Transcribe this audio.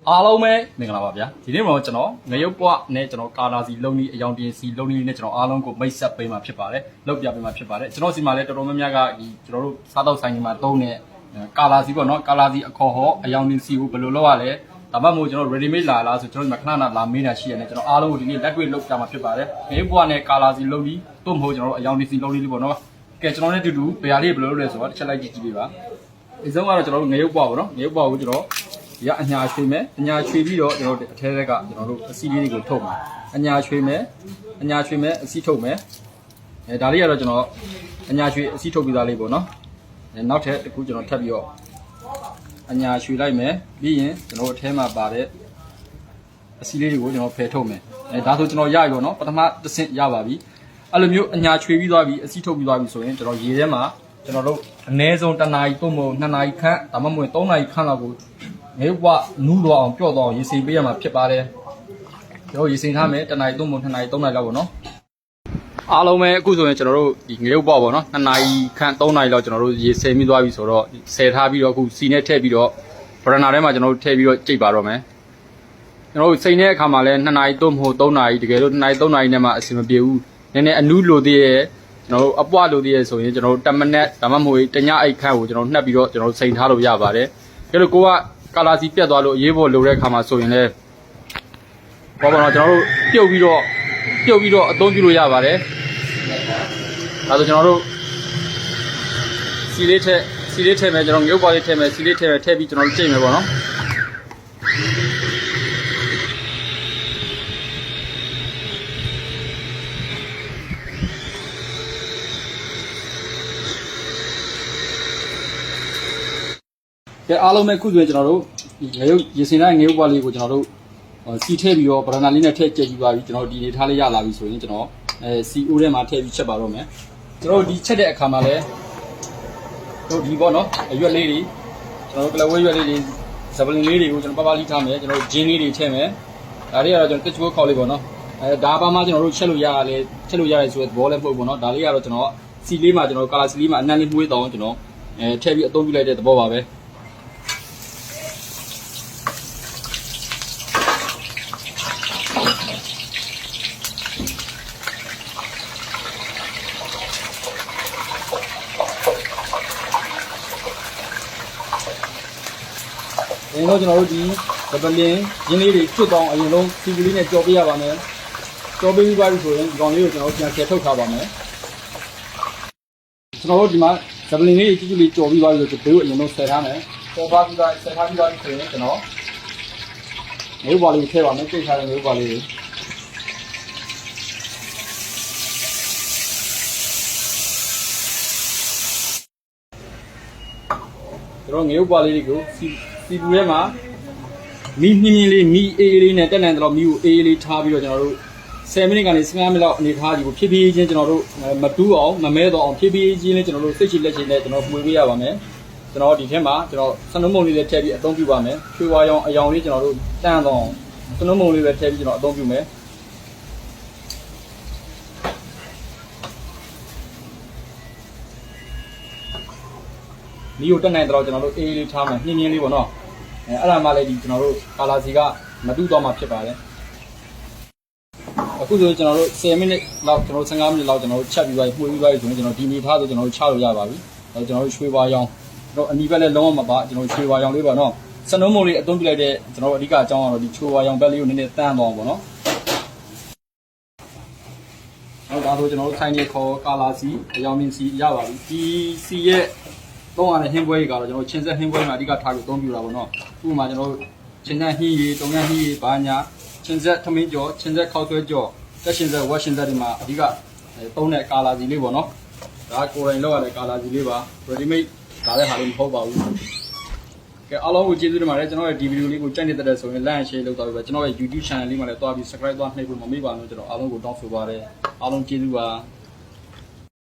အားလုံးပဲမင်္ဂလာပါဗျာဒီနေ့မှာကျွန်တော်ငရုတ်ပွားနဲ့ကျွန်တော်ကာလာစီလုံးကြီးအယောင်တင်စီလုံးကြီးနဲ့ကျွန်တော်အားလုံးကိုမိတ်ဆက်ပေးမှာဖြစ်ပါတယ်လောက်ပြပေးမှာဖြစ်ပါတယ်ကျွန်တော်စီမှာလည်းတော်တော်များများကဒီကျွန်တော်တို့စားတော့ဆိုင်ကြီးမှာတုံးတဲ့ကာလာစီပေါ့နော်ကာလာစီအခေါ်ဟောအယောင်တင်စီကိုဘယ်လိုလုပ်ရလဲဒါမှမဟုတ်ကျွန်တော် ready made လာလားဆိုကျွန်တော်ဒီမှာခဏခဏလာမေးတာရှိရတယ်ကျွန်တော်အားလုံးကိုဒီနေ့လက်တွေ့လုပ်ပြမှာဖြစ်ပါတယ်ငရုတ်ပွားနဲ့ကာလာစီလုံးကြီးတို့မဟုတ်ကျွန်တော်တို့အယောင်တင်စီလုံးကြီးလေးပေါ့နော်ကဲကျွန်တော်နဲ့တူတူဘယ်ဟာလေးဘယ်လိုလုပ်လဲဆိုတော့တစ်ချက်လိုက်ကြည့်ကြည့်ပေးပါအဆုံးကတော့ကျွန်တော်တို့ငရုတ်ပွားပေါ့နော်ငရုတ်ပွားကိုကျွန်တော်ရအညာချွေမယ်အညာချွေပြီးတော့ကျွန်တော်တို့အထဲထက်ကကျွန်တော်တို့အစီလေးတွေကိုထုတ်မယ်အညာချွေမယ်အစီထုတ်မယ်ဒါလေးကတော့ကျွန်တော်အညာချွေအစီထုတ်ပြီးသားလေးပေါ့နော်နောက်ထပ်တစ်ခုကျွန်တော်ထပ်ပြီးတော့အညာချွေလိုက်မယ်ပြီးရင်ကျွန်တော်အထဲမှာပါတဲ့အစီလေးတွေကိုကျွန်တော်ဖယ်ထုတ်မယ်ဒါဆိုကျွန်တော်ရပြီပေါ့နော်ပထမတစ်ဆင့်ရပါပြီအဲ့လိုမျိုးအညာချွေပြီးသွားပြီအစီထုတ်ပြီးသွားပြီဆိုရင်ကျွန်တော်ရေထဲမှာကျွန်တော်တို့အနည်းဆုံး1နာရီပုံမှန်2နာရီခန့်ဒါမှမဟုတ်3နာရီခန့်လောက်ကိုငရုတ်ပွားနူးတော့အောင်ပျော့တော့ရေစိမ်ပေးရမှာဖြစ်ပါတယ်ကျွန်တော်ရေစိမ်ထားမယ်1နာရီ3ပုံ2နာရီ3နာရီလောက်ပေါ့နော်အားလုံးပဲအခုဆိုရင်ကျွန်တော်တို့ဒီငရုတ်ပွားပေါ့နော်2နာရီခန့်3နာရီလောက်ကျွန်တော်တို့ရေစိမ်ပြီးသွားပြီဆိုတော့ဆယ်ထားပြီးတော့အခုစီနဲ့ထည့်ပြီးတော့ဘရနာထဲမှာကျွန်တော်တို့ထည့်ပြီးတော့ကြိတ်ပါတော့မယ်ကျွန်တော်တို့စိမ်တဲ့အခါမှာလဲ2နာရီ3မဟုတ်3နာရီတကယ်လို့2နာရီ3နာရီနဲ့မှအဆင်မပြေဘူးနည်းနည်းအနူးလိုသေးရဲ့ကျွန်တော်တို့အပွားလိုသေးရဲ့ဆိုရင်ကျွန်တော်တို့10မိနစ်ဒါမှမဟုတ်တညအိတ်ခန့်ကိုကျွန်တော်နှက်ပြီးတော့ကျွန်တော်တို့စိမ်ထားလို့ရပါတယ်ဒါလို့ကိုကကာလာစီပြတ်သွားလို့အရေးပေါ်လိုတဲ့ခါမှာဆိုရင်လည်းဘောပေါ်တော့ကျွန်တော်တို့ပြုတ်ပြီးတော့အသုံးပြုလို့ရပါတယ်ဒါဆိုကျွန်တော်တို့စီလေးထည့်မယ်ကျွန်တော်ငရုတ်ပွားလေးထည့်မယ်စီလေးထည့်မယ်ထည့်ပြီးကျွန်တော်တို့ကြိတ်မယ်ပေါ့နော်ကဲအားလုံးပဲခုဆိုရင်ကျွန်တော်တို့ငရုတ်ရေစင်တိုင်းငရုတ်ပွားလေးကိုကျွန်တော်တို့စီထည့်ပြီးတော့ဗရဏာလေးနဲ့ထည့်ကြိတ်ပြီးပါပြီကျွန်တော်ဒီနေထားလေးရလာပြီဆိုရင်ကျွန်တော်စီအိုးထဲမှာထည့်ပြီးချက်ပါတော့မယ်ကျွန်တော်ဒီချက်တဲ့အခါမှာလဲတို့ဒီပေါ့နော်အရွက်လေးတွေကျွန်တော်တို့ကလဝဲရွက်လေးတွေဇပလင်လေးတွေကိုကျွန်တော်ပပလေးထားမယ်ကျွန်တော်ဂျင်းလေးတွေထည့်မယ်ဒါတွေကတော့ကျွန်တော်တစ်ချိုးခေါက်လေးပေါ့နော်ဒါပါမှကျွန်တော်တို့ချက်လို့ရတယ်ဆိုတဲ့သဘောလည်းမဟုတ်ဘူးပေါ့နော်ဒါလေးကတော့ကျွန်တော်စီလေးမှာကျွန်တော်ကာလာစီလေးမှာအနံ့လေးမှုေးတောင်းကျွန်တော်ထည့်ပြီးအသုံးပြုလိုက်တဲ့သဘောပါပဲအရင်တော့ကျွန်တော်တို့ဒီဇပလင်ရင်းလေးတွေကျွတ်တောင်းအရင်ဆုံးစီပူလေးနဲ့ကြော်ပေးရပါမယ်ကြော်ပေးပြီးပါပြီဆိုရင်ဒီကောင်လေးကိုကျွန်တော်တို့ပြန်ဆယ်ထုတ်ထားပါမယ်ကျွန်တော်တို့ဒီမှာဇပလင်လေးကြီးကြီးလေးကြော်ပြီးပါပြီဆိုတော့ဘေးကိုအရင်ဆုံးဆယ်ထားမယ်ပေါ်ပါပြီးသားဆယ်ထားပြီးပါပြီဆိုရင်ကျွန်တော်ငရုတ်ပွားလေးထည့်ပါမယ်တိတ်ထားတဲ့ငရုတ်ပွားလေးတွေကျွန်တော်ငရုတ်ပွားလေးတွေကိုစီပူထဲမှာမီးမြင်းလေးမီးအေးလေးနဲ့တက်နိုင်တော့မီးကိုအေးလေးထားပြီးတော့ကျွန်တော်တို့10မိနစ်ကနေ15မိနစ်လောက်အနေထားကြီးကိုဖြည်းဖြည်းချင်းကျွန်တော်တို့မတူးအောင်မမဲတော့အောင်ဖြည်းဖြည်းချင်းလေးကျွန်တော်တို့စိတ်ချလက်ချနဲ့ကျွန်တော်ပွေပေးရပါမယ်ကျွန်တော်ဒီထဲမှာကျွန်တော်စနုံးမုံလေးလည်းထည့်ပြီးအသုံးပြုပါမယ်ချွေဝါရောင်အယောင်လေးကျွန်တော်တို့တန်းတော့စနုံးမုံလေးပဲထည့်ပြီးကျွန်တော်အသုံးပြုမယ်မီးကိုတက်နိုင်တော့ကျွန်တော်တို့အေးလေးထားမယ်မြင်းမြင်းလေးပေါ့နော်အဲ့ဒါမှလည်းဒီကျွန်တော်တို့ကာလာစီကမတူတော့မှဖြစ်ပါတယ်အခုဆိုကျွန်တော်တို့10မိနစ်လောက်ကျွန်တော်15မိနစ်လောက်ကျွန်တော်တို့ချက်ပြီးသွားပြီးမှုေးပြီးသွားပြီဆိုရင်ကျွန်တော်ဒီနေထားဆိုကျွန်တော်တို့ချလို့ရပါပြီကျွန်တော်တို့ရွှေဝါရောင်ကျွန်တော်အနီးဘက်လည်းလုံးဝမပါကျွန်တော်ရွှေဝါရောင်လေးပါနော်စနုံးမုံလေးအသုံးပြုလိုက်တဲ့ကျွန်တော်တို့အဓိကအကြောင်းကတော့ဒီရွှေဝါရောင်ဘက်လေးကိုနည်းနည်းတန်းသွားအောင်ပေါ့နော်ဒါဆိုကျွန်တော်တို့ဆိုင်နေခေါ်ကာလာစီအယောင်မြင့်စီရပါပြီဒီစီရဲ့တော့ရတဲ့ဟင်းပွဲကြီးကတော့ကျွန်တော်ချင်းဆက်ဟင်းပွဲမှာအဓိကထားပြီးအသုံးပြုတာပေါ့နော်ဥပမာကျွန်တော်တို့ချင်းဆက်ဟင်းရီတုံရဟင်းရီဘာညာချင်းဆက်ထမင်းကြော်ချင်းဆက်ခောက်ဆွဲကြော်တက်ချင်းဆက်ဝက်ရှင်ဆက်ဒီမှာအဓိကသုံးတဲ့ကာလာစီလေးပေါ့နော်ဒါကိုယ်တိုင်လောက်ရတဲ့ကာလာစီလေးပါ ready made ဒါလည်းဟာလို့မဟုတ်ပါဘူးကဲအားလုံးကိုကျေးဇူးတင်ပါတယ်ကျွန်တော်ရဲ့ဒီဗီဒီယိုလေးကိုကြိုက်နေတဲ့ဆိုရင် like and share လုပ်သွားပြီးပါကျွန်တော်ရဲ့ YouTube channel လေးမှာလည်းတွားပြီး subscribe သွားနှိပ်ဖို့မမေ့ပါဘူးကျွန်တော်အားလုံးကိုတောင်းဆိုပါတယ်အားလုံးကျေးဇူးပါ